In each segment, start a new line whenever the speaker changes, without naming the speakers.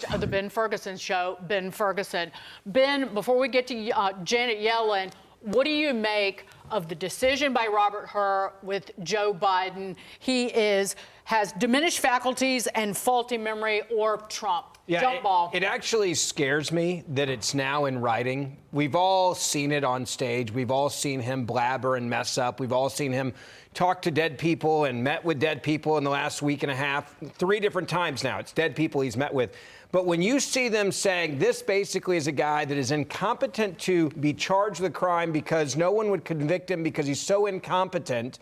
of the Ben Ferguson show, Ben Ferguson. Ben, before we get to Janet Yellen, what do you make of the decision by Robert Hur with Joe Biden? He has diminished faculties and faulty memory, or Trump?
Yeah,
Jump ball.
It actually scares me that it's now in writing. We've all seen it on stage. We've all seen him blabber and mess up. We've all seen him talk to dead people and met with dead people in the last week and a half. 3 different times now. It's dead people he's met with. But when you see them saying this basically is a guy that is incompetent to be charged with a crime because no one would convict him because he's so incompetent,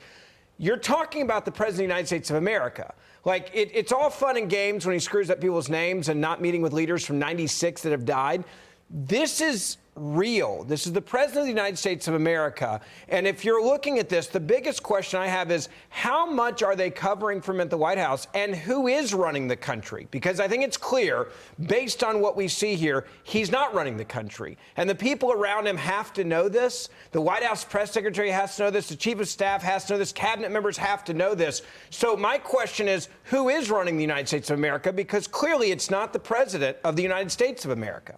you're talking about the President of the United States of America. Like, it's all fun and games when he screws up people's names and not meeting with leaders from 96 that have died. This is real. This is the President of the United States of America. And if you're looking at this, the biggest question I have is how much are they covering from at the White House, and who is running the country? Because I think it's clear, based on what we see here, he's not running the country. And the people around him have to know this. The White House press secretary has to know this. The chief of staff has to know this. Cabinet members have to know this. So my question is, who is running the United States of America? Because clearly it's not the President of the United States of America.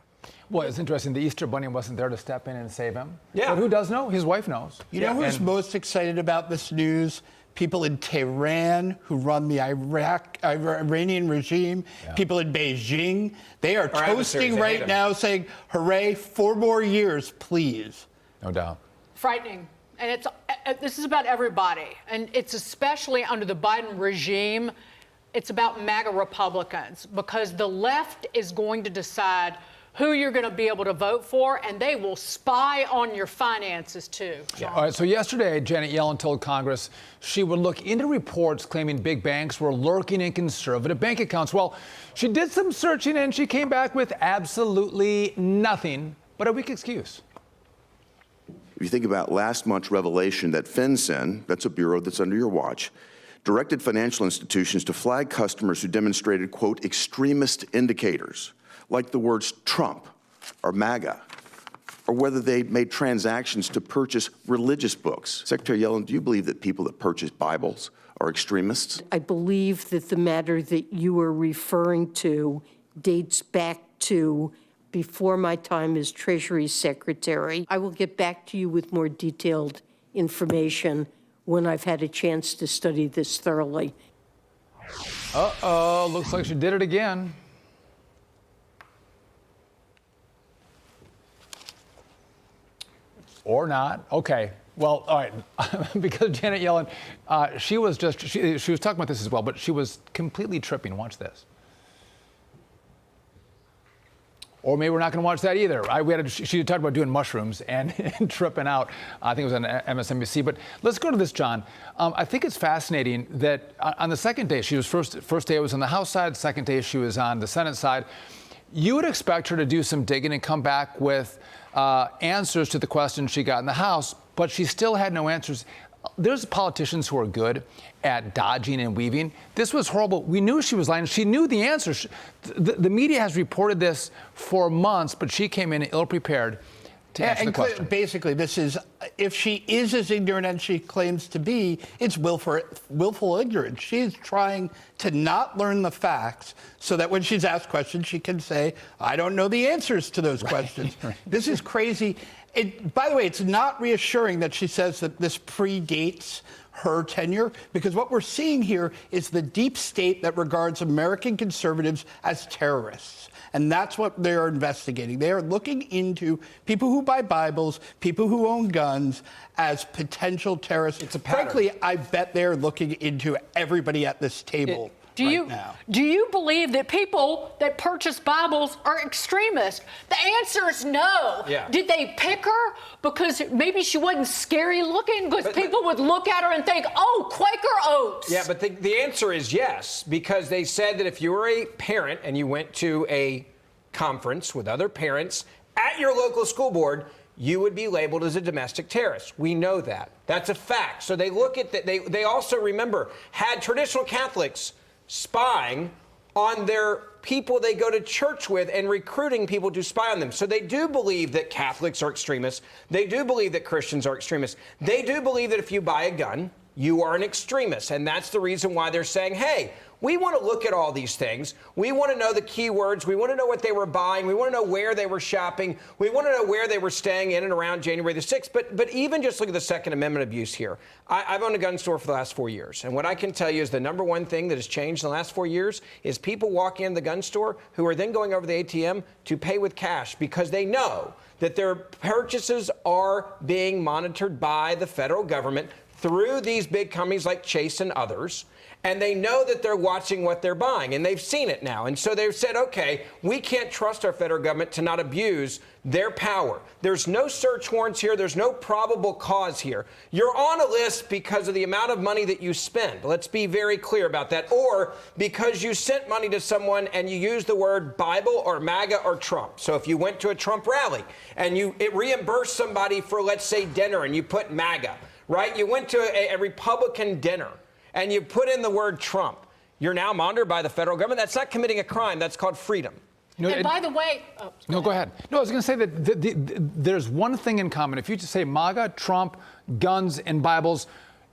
Well, it's interesting. The Easter Bunny wasn't there to step in and save him.
Yeah.
But who does know? His wife knows.
You know who's most excited about this news? People in Tehran who run the Iranian regime, people in Beijing. They are toasting right now saying, hooray, 4 more years, please.
No doubt.
Frightening. And this is about everybody. And it's especially under the Biden regime. It's about MAGA Republicans, because the left is going to decide who you're going to be able to vote for, and they will spy on your finances, too.
Yeah. All right, so yesterday, Janet Yellen told Congress she would look into reports claiming big banks were lurking in conservative bank accounts. Well, she did some searching, and she came back with absolutely nothing but a weak excuse.
If you think about last month's revelation that FinCEN, that's a bureau that's under your watch, directed financial institutions to flag customers who demonstrated, quote, extremist indicators, like the words Trump or MAGA, or whether they made transactions to purchase religious books. Secretary Yellen, do you believe that people that purchase Bibles are extremists?
I believe that the matter that you are referring to dates back to before my time as Treasury Secretary. I will get back to you with more detailed information when I've had a chance to study this thoroughly.
Uh-oh, looks like she did it again. Or not. Okay. Well, all right. Because Janet Yellen, she was talking about this as well, but she was completely tripping. Watch this. Or maybe we're not going to watch that either. She talked about doing mushrooms and tripping out. I think it was on MSNBC. But let's go to this, John. I think it's fascinating that on the second day, she was first day it was on the House side. Second day she was on the Senate side. You would expect her to do some digging and come back with answers to the questions she got in the House, but she still had no answers. There's politicians who are good at dodging and weaving. This was horrible. We knew she was lying. She knew the answer. The media has reported this for months, but she came in ill-prepared to answer the question.
Basically, this is, if she is as ignorant as she claims to be, it's willful ignorance. She is trying to not learn the facts so that when she's asked questions, she can say, I don't know the answers to those questions. Right. This is crazy. By the way, it's not reassuring that she says that this predates her tenure, because what we're seeing here is the deep state that regards American conservatives as terrorists. And that's what they're investigating. They are looking into people who buy Bibles, people who own guns, as potential terrorists.
It's a pattern.
Frankly, I bet they're looking into everybody at this table.
Do you believe that people that purchase Bibles are extremists? The answer is no.
Yeah.
Did they pick her because maybe she wasn't scary looking? Because people would look at her and think, oh, Quaker Oats.
Yeah, but the answer is yes, because they said that if you were a parent and you went to a conference with other parents at your local school board, you would be labeled as a domestic terrorist. We know that. That's a fact. So they look at that. They also, remember, had traditional Catholics spying on their people they go to church with and recruiting people to spy on them. So they do believe that Catholics are extremists. They do believe that Christians are extremists. They do believe that if you buy a gun, you are an extremist. And that's the reason why they're saying, hey, we want to look at all these things. We want to know the keywords. We want to know what they were buying. We want to know where they were shopping. We want to know where they were staying in and around January the 6th. But even just look at the Second Amendment abuse here. I've owned a gun store for the last 4 years. And what I can tell you is the number one thing that has changed in the last 4 years is people walking in the gun store who are then going over the ATM to pay with cash because they know that their purchases are being monitored by the federal government through these big companies like Chase and others. And they know that they're watching what they're buying, and they've seen it now. And so they've said, okay, we can't trust our federal government to not abuse their power. There's no search warrants here. There's no probable cause here. You're on a list because of the amount of money that you spend. Let's be very clear about that. Or because you sent money to someone and you used the word Bible or MAGA or Trump. So if you went to a Trump rally and it reimbursed somebody for, let's say, dinner and you put MAGA, right? You went to a Republican dinner and you put in the word Trump, you're now monitored by the federal government. That's not committing a crime. That's called freedom.
And by the way...
Go ahead. No, I was going to say that there's one thing in common. If you just say MAGA, Trump, guns, and Bibles,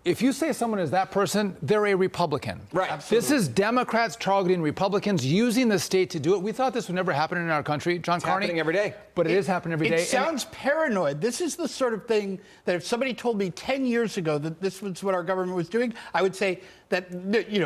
if you say someone is that person, they're a Republican.
Right.
Absolutely. This is Democrats targeting Republicans, using the state to do it. We thought this would never happen in our country, John Carney.
It's happening every day.
But it is happening every day.
It sounds paranoid. This is the sort of thing that if somebody told me 10 years ago that this was what our government was doing, I would say that,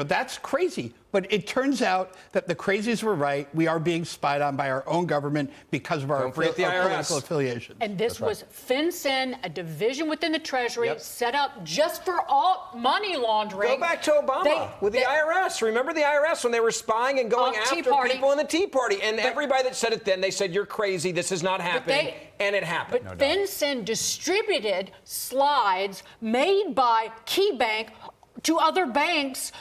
that's crazy. But it turns out that the crazies were right. We are being spied on by our own government because of our political affiliation.
And this was FinCEN, a division within the Treasury, set up just for all money laundering.
Go back to Obama with the IRS. Remember the IRS when they were spying and going after people in the Tea Party? And everybody that said it then, they said, you're crazy. This is not happening. And it happened.
But FinCEN distributed slides made by KeyBank to other banks,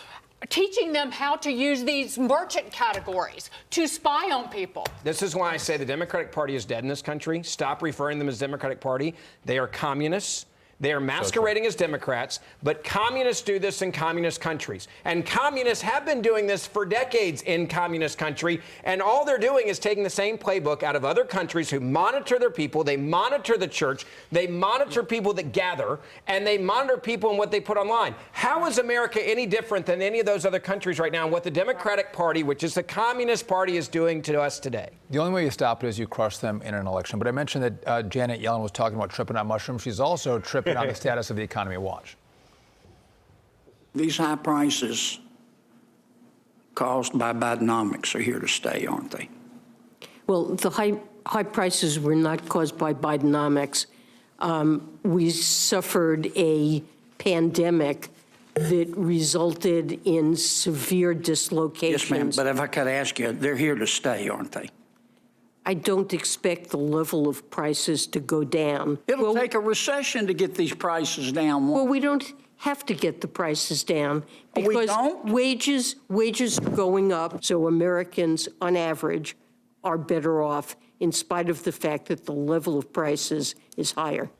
teaching them how to use these merchant categories to spy on people.
This is why I say the Democratic Party is dead in this country. Stop referring them as Democratic Party. They are communists. They are masquerading as Democrats, but communists do this in communist countries. And communists have been doing this for decades in communist country, and all they're doing is taking the same playbook out of other countries who monitor their people, they monitor the church, they monitor people that gather, and they monitor people and what they put online. How is America any different than any of those other countries right now and what the Democratic Party, which is the Communist Party, is doing to us today?
The only way you stop it is you crush them in an election. But I mentioned that Janet Yellen was talking about tripping on mushrooms. She's also tripping on the status of the economy. Watch.
These high prices caused by Bidenomics are here to stay, aren't they?
Well, the high prices were not caused by Bidenomics. We suffered a pandemic that resulted in severe dislocations.
Yes, ma'am, but if I could ask you, they're here to stay, aren't they?
I don't expect the level of prices to go down.
It'll take a recession to get these prices down.
Well, we don't have to get the prices down
We
because
don't?
wages are going up, so Americans, on average, are better off in spite of the fact that the level of prices is higher.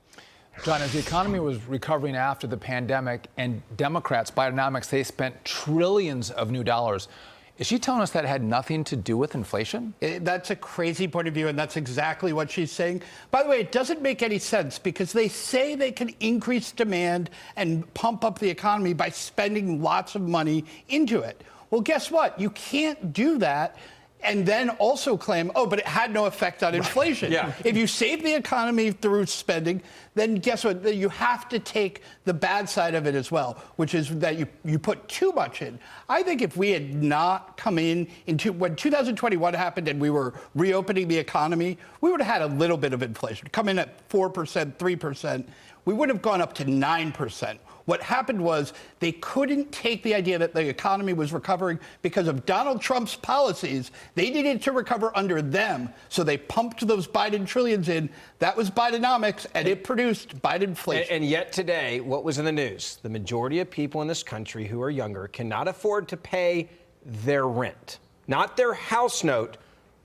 John, as the economy was recovering after the pandemic and Democrats, Bidenomics, they spent trillions of new dollars. Is she telling us that had nothing to do with inflation?
That's a crazy point of view, and that's exactly what she's saying. By the way, it doesn't make any sense because they say they can increase demand and pump up the economy by spending lots of money into it. Well, guess what? You can't do that and then also claim, oh, but it had no effect on inflation.
Yeah.
If you save the economy through spending, then guess what? You have to take the bad side of it as well, which is that you put too much in. I think if we had not come into when 2021 happened and we were reopening the economy, we would have had a little bit of inflation. Come in at 4%, 3%. We would have gone up to 9%. What happened was they couldn't take the idea that the economy was recovering because of Donald Trump's policies. They needed to recover under them, so they pumped those Biden trillions in. That was Bidenomics, and it produced Bidenflation.
And yet today, what was in the news? The majority of people in this country who are younger cannot afford to pay their rent. Not their house note,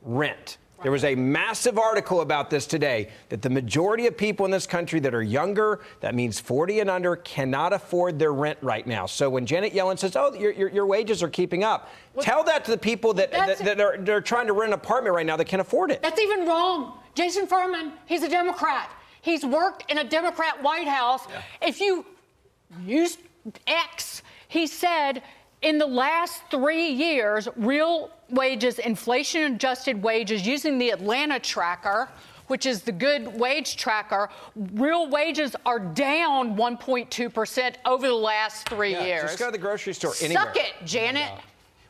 rent. There was a massive article about this today, that the majority of people in this country that are younger, that means 40 and under, cannot afford their rent right now. So when Janet Yellen says, oh, your wages are keeping up, tell that to the people that are trying to rent an apartment right now that can't afford it.
That's even wrong. Jason Furman, he's a Democrat. He's worked in a Democrat White House. Yeah. If you X, he said in the last 3 years, real wages, inflation-adjusted wages, using the Atlanta tracker, which is the good wage tracker, real wages are down 1.2% over the last 3 years.
Just go to the grocery store anywhere.
Suck it, Janet.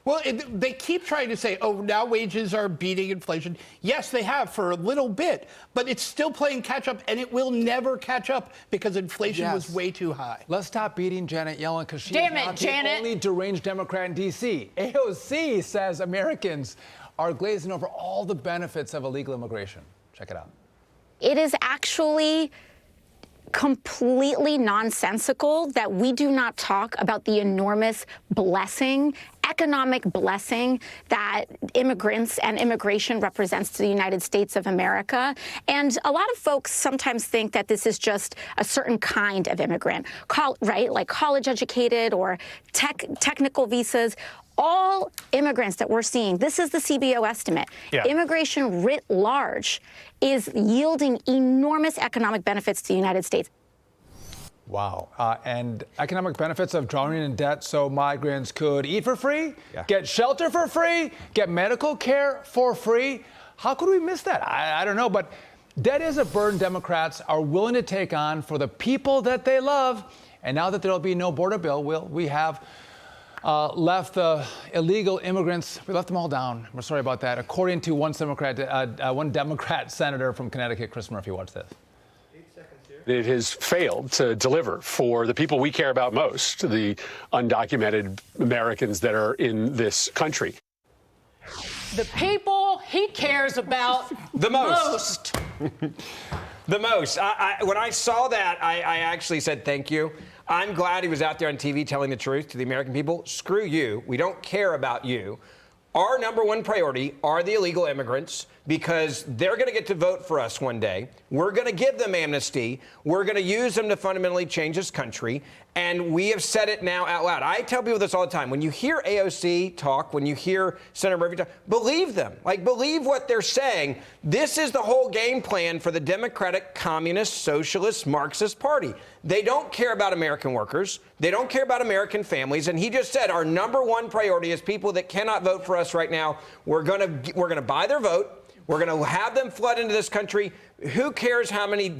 Well, they keep trying to say, oh, now wages are beating inflation. Yes, they have for a little bit, but it's still playing catch up, and it will never catch up because inflation was way too high.
Let's stop beating Janet Yellen because she
Damn
is
it,
not
Janet.
the only deranged Democrat in D.C. AOC says Americans are glazing over all the benefits of illegal immigration. Check it out.
It is actually completely nonsensical that we do not talk about the enormous blessing, economic blessing that immigrants and immigration represents to the United States of America. And a lot of folks sometimes think that this is just a certain kind of immigrant, right? Like college educated or technical visas. All immigrants that we're seeing, this is the CBO estimate, immigration writ large is yielding enormous economic benefits to the United States.
Wow. And economic benefits of drowning in debt so migrants could eat for free, get shelter for free, get medical care for free. How could we miss that? I don't know. But debt is a burden Democrats are willing to take on for the people that they love. And now that there'll be no border bill, we have left the illegal immigrants, we left them all down. We're sorry about that. According to one Democrat senator from Connecticut, Chris Murphy. Watch this.
It has failed to deliver for the people we care about most, the undocumented Americans that are in this country.
The people he cares about
the most. The most. When I saw that, I actually said thank you. I'm glad he was out there on TV telling the truth to the American people. Screw you. We don't care about you. Our number one priority are the illegal immigrants because they're going to get to vote for us one day. We're going to give them amnesty. We're going to use them to fundamentally change this country. And we have said it now out loud. I tell people this all the time. When you hear AOC talk, when you hear Senator Murphy talk, believe them. Like, believe what they're saying. This is the whole game plan for the Democratic, Communist, Socialist, Marxist Party. They don't care about American workers. They don't care about American families. And he just said our number one priority is people that cannot vote for us right now. We're going to buy their vote. We're going to have them flood into this country. Who cares how many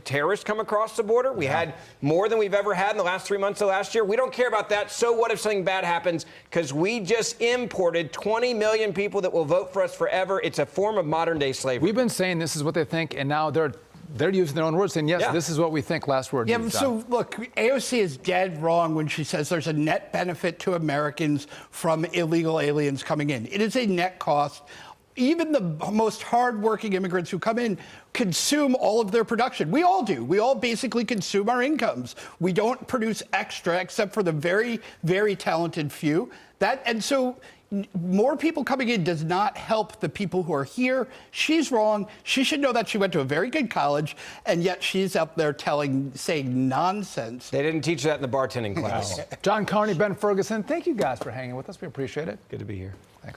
terrorists come across the border? We had more than we've ever had in the last 3 months of last year. We don't care about that. So what if something bad happens? Because we just imported 20 million people that will vote for us forever. It's a form of modern day slavery.
We've been saying this is what they think, and now they're using their own words, saying, yes, this is what we think. Last word.
Yeah, so look, AOC is dead wrong when she says there's a net benefit to Americans from illegal aliens coming in. It is a net cost. Even the most hardworking immigrants who come in consume all of their production. We all do. We all basically consume our incomes. We don't produce extra except for the very, very talented few. And so more people coming in does not help the people who are here. She's wrong. She should know that she went to a very good college, and yet she's up there saying nonsense.
They didn't teach that in the bartending class.
John Carney, Ben Ferguson, thank you guys for hanging with us. We appreciate it.
Good to be here.
Thanks.